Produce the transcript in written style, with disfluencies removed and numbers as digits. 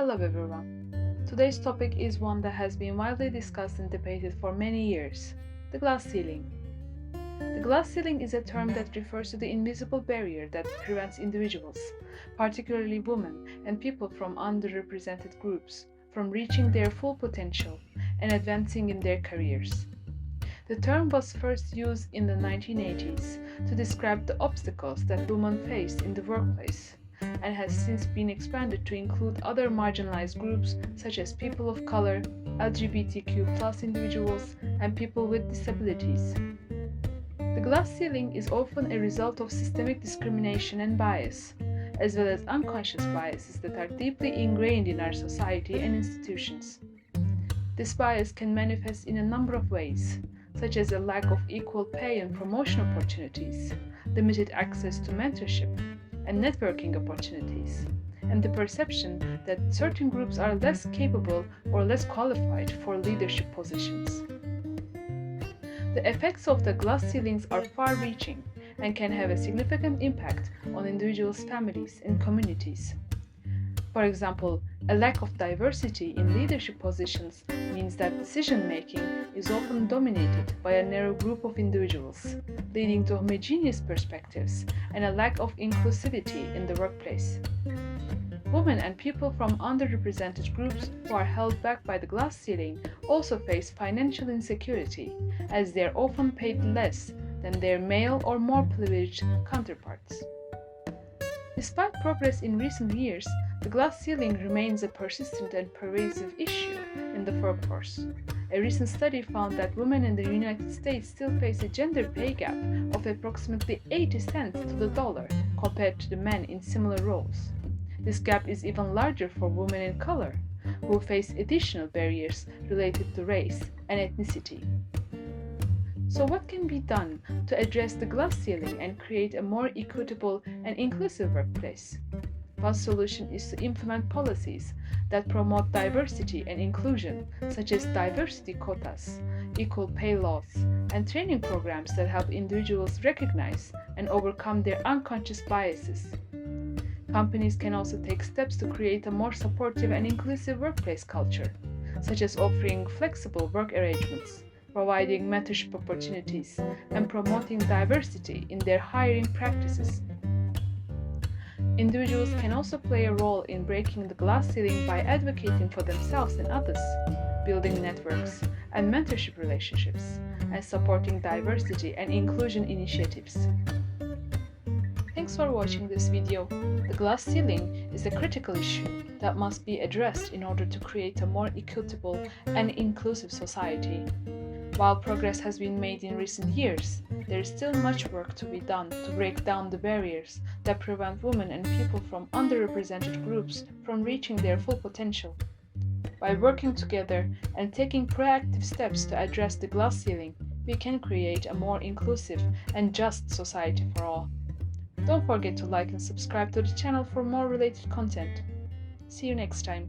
Hello everyone. Today's topic is one that has been widely discussed and debated for many years: the glass ceiling. The glass ceiling is a term that refers to the invisible barrier that prevents individuals, particularly women and people from underrepresented groups, from reaching their full potential and advancing in their careers. The term was first used in the 1980s to describe the obstacles that women face in the workplace, and has since been expanded to include other marginalized groups such as people of color, LGBTQ+ individuals, and people with disabilities. The glass ceiling is often a result of systemic discrimination and bias, as well as unconscious biases that are deeply ingrained in our society and institutions. This bias can manifest in a number of ways, such as a lack of equal pay and promotion opportunities, limited access to mentorship and networking opportunities, and the perception that certain groups are less capable or less qualified for leadership positions. The effects of the glass ceilings are far-reaching and can have a significant impact on individuals' families and communities. For example, a lack of diversity in leadership positions means that decision-making is often dominated by a narrow group of individuals, leading to homogeneous perspectives and a lack of inclusivity in the workplace. Women and people from underrepresented groups who are held back by the glass ceiling also face financial insecurity, as they are often paid less than their male or more privileged counterparts. Despite progress in recent years, the glass ceiling remains a persistent and pervasive issue in the workforce. A recent study found that women in the United States still face a gender pay gap of approximately 80 cents to the dollar compared to the men in similar roles. This gap is even larger for women in color, who face additional barriers related to race and ethnicity. So what can be done to address the glass ceiling and create a more equitable and inclusive workplace? One solution is to implement policies that promote diversity and inclusion, such as diversity quotas, equal pay laws, and training programs that help individuals recognize and overcome their unconscious biases. Companies can also take steps to create a more supportive and inclusive workplace culture, such as offering flexible work arrangements, providing mentorship opportunities, and promoting diversity in their hiring practices. Individuals can also play a role in breaking the glass ceiling by advocating for themselves and others, building networks and mentorship relationships, and supporting diversity and inclusion initiatives. Thanks for watching this video. The glass ceiling is a critical issue that must be addressed in order to create a more equitable and inclusive society. While progress has been made in recent years, there is still much work to be done to break down the barriers that prevent women and people from underrepresented groups from reaching their full potential. By working together and taking proactive steps to address the glass ceiling, we can create a more inclusive and just society for all. Don't forget to like and subscribe to the channel for more related content. See you next time.